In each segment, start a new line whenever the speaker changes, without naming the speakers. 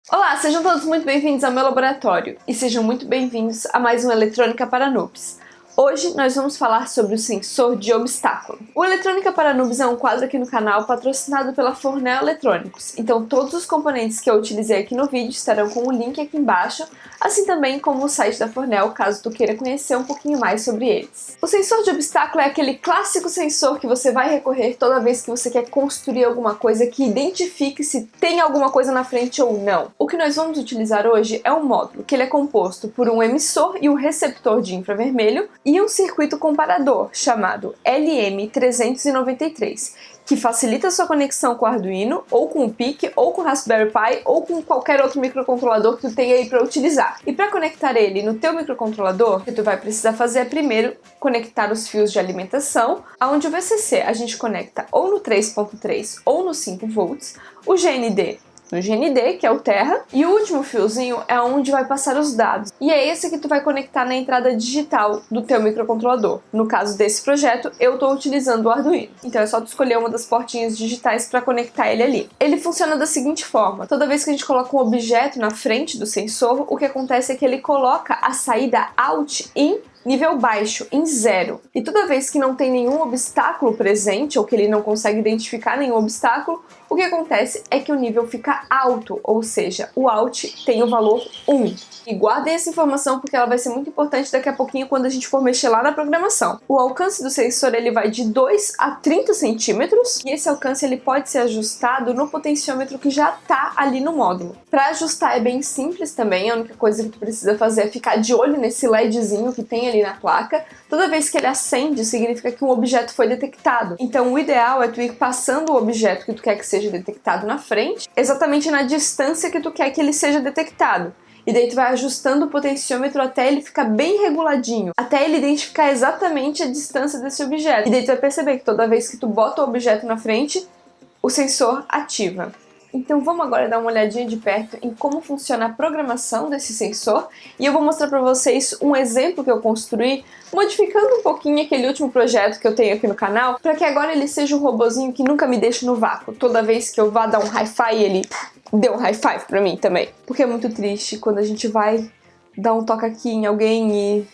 Olá, sejam todos muito bem-vindos ao meu laboratório e sejam muito bem-vindos a mais um Eletrônica para Noobs. Hoje nós vamos falar sobre o sensor de obstáculo. O Eletrônica para Noobs é um quadro aqui no canal patrocinado pela Fornel Eletrônicos, então todos os componentes que eu utilizei aqui no vídeo estarão com o link aqui embaixo, assim também como o site da Fornel, caso tu queira conhecer um pouquinho mais sobre eles. O sensor de obstáculo é aquele clássico sensor que você vai recorrer toda vez que você quer construir alguma coisa que identifique se tem alguma coisa na frente ou não. O que nós vamos utilizar hoje é um módulo, que ele é composto por um emissor e um receptor de infravermelho, e um circuito comparador chamado LM393, que facilita a sua conexão com o Arduino, ou com o PIC, ou com o Raspberry Pi, ou com qualquer outro microcontrolador que tu tenha aí para utilizar. E para conectar ele no teu microcontrolador, o que tu vai precisar fazer é primeiro conectar os fios de alimentação, onde o VCC a gente conecta ou no 3.3 ou no 5 volts, o GND no GND, que é o Terra, e o último fiozinho é onde vai passar os dados. E é esse que tu vai conectar na entrada digital do teu microcontrolador. No caso desse projeto, eu estou utilizando o Arduino. Então é só tu escolher uma das portinhas digitais para conectar ele ali. Ele funciona da seguinte forma: toda vez que a gente coloca um objeto na frente do sensor, o que acontece é que ele coloca a saída out em nível baixo, em 0. E toda vez que não tem nenhum obstáculo presente, ou que ele não consegue identificar nenhum obstáculo, o que acontece é que o nível fica alto, ou seja, o out tem o valor 1. E guardem essa informação porque ela vai ser muito importante daqui a pouquinho quando a gente for mexer lá na programação. O alcance do sensor ele vai de 2 a 30 centímetros, e esse alcance ele pode ser ajustado no potenciômetro que já está ali no módulo. Para ajustar é bem simples também, a única coisa que tu precisa fazer é ficar de olho nesse LEDzinho que tem ali na placa. Toda vez que ele acende, significa que um objeto foi detectado. Então o ideal é tu ir passando o objeto que tu quer que seja detectado na frente, exatamente na distância que tu quer que ele seja detectado. E daí tu vai ajustando o potenciômetro até ele ficar bem reguladinho, até ele identificar exatamente a distância desse objeto. E daí tu vai perceber que toda vez que tu bota o objeto na frente, o sensor ativa. Então vamos agora dar uma olhadinha de perto em como funciona a programação desse sensor, e eu vou mostrar para vocês um exemplo que eu construí, modificando um pouquinho aquele último projeto que eu tenho aqui no canal, para que agora ele seja um robozinho que nunca me deixe no vácuo. Toda vez que eu vá dar um hi-fi, ele deu um high five pra mim também. Porque é muito triste quando a gente vai dar um toque aqui em alguém e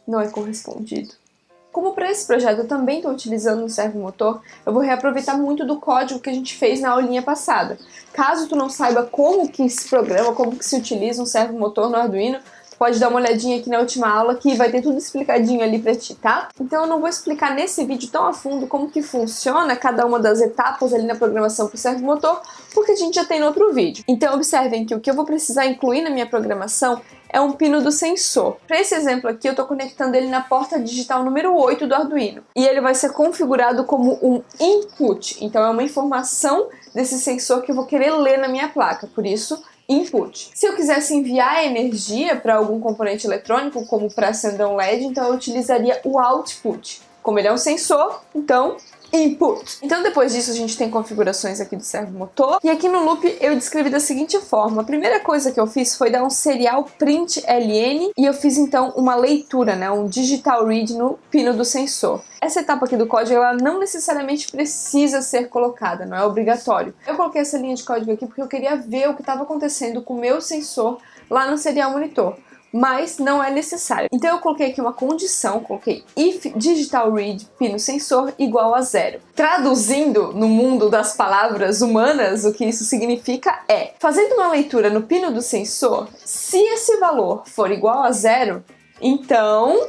não é correspondido. Como para esse projeto eu também estou utilizando um servomotor, eu vou reaproveitar muito do código que a gente fez na aulinha passada. Caso tu não saiba como que se programa, como que se utiliza um servomotor no Arduino, pode dar uma olhadinha aqui na última aula que vai ter tudo explicadinho ali pra ti, tá? Então eu não vou explicar nesse vídeo tão a fundo como que funciona cada uma das etapas ali na programação pro servomotor, porque a gente já tem no outro vídeo. Então observem que o que eu vou precisar incluir na minha programação é um pino do sensor. Para esse exemplo aqui eu tô conectando ele na porta digital número 8 do Arduino. E ele vai ser configurado como um input, então é uma informação desse sensor que eu vou querer ler na minha placa, por isso input. Se eu quisesse enviar energia para algum componente eletrônico, como para acender um LED, então eu utilizaria o output. Como ele é um sensor, então input. Então depois disso a gente tem configurações aqui do servomotor, e aqui no loop eu descrevi da seguinte forma: a primeira coisa que eu fiz foi dar um serial print LN, e eu fiz então uma leitura, um digital read no pino do sensor. Essa etapa aqui do código ela não necessariamente precisa ser colocada, não é obrigatório. Eu coloquei essa linha de código aqui porque eu queria ver o que estava acontecendo com o meu sensor lá no serial monitor, mas não é necessário. Então eu coloquei aqui uma condição, coloquei if digital read pino sensor igual a 0. Traduzindo no mundo das palavras humanas, o que isso significa é: fazendo uma leitura no pino do sensor, se esse valor for igual a 0, então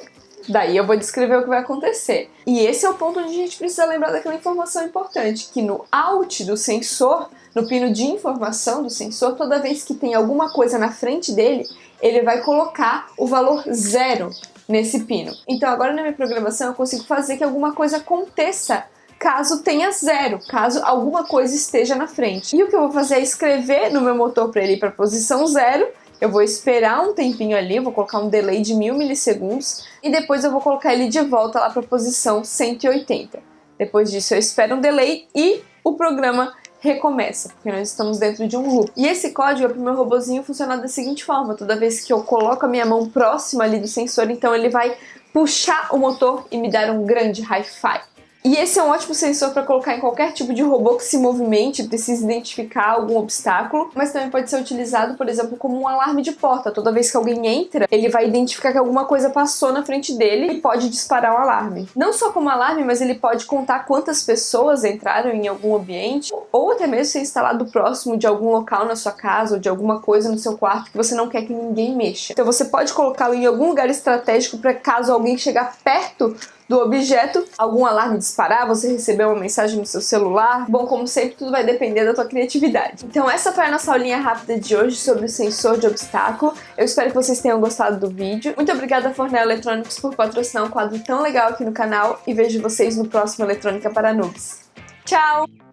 daí eu vou descrever o que vai acontecer. E esse é o ponto onde a gente precisa lembrar daquela informação importante, que no out do sensor, no pino de informação do sensor, toda vez que tem alguma coisa na frente dele, ele vai colocar o valor 0 nesse pino. Então agora na minha programação eu consigo fazer que alguma coisa aconteça caso tenha 0, caso alguma coisa esteja na frente. E o que eu vou fazer é escrever no meu motor para ele ir para a posição 0, eu vou esperar um tempinho ali, vou colocar um delay de 1000 milissegundos, e depois eu vou colocar ele de volta lá para a posição 180. Depois disso eu espero um delay e o programa recomeça, porque nós estamos dentro de um loop. E esse código é para o meu robozinho funcionar da seguinte forma: toda vez que eu coloco a minha mão próxima ali do sensor, então ele vai puxar o motor e me dar um grande high five. E esse é um ótimo sensor para colocar em qualquer tipo de robô que se movimente e precise identificar algum obstáculo, mas também pode ser utilizado, por exemplo, como um alarme de porta. Toda vez que alguém entra, ele vai identificar que alguma coisa passou na frente dele e pode disparar um alarme. Não só como alarme, mas ele pode contar quantas pessoas entraram em algum ambiente, ou até mesmo ser instalado próximo de algum local na sua casa ou de alguma coisa no seu quarto que você não quer que ninguém mexa. Então você pode colocá-lo em algum lugar estratégico para caso alguém chegar perto do objeto, algum alarme disparar, você receber uma mensagem no seu celular. Bom, como sempre, tudo vai depender da tua criatividade. Então essa foi a nossa aulinha rápida de hoje sobre o sensor de obstáculo. Eu espero que vocês tenham gostado do vídeo. Muito obrigada, Fornel Eletrônicos, por patrocinar um quadro tão legal aqui no canal e vejo vocês no próximo Eletrônica para Noobs. Tchau!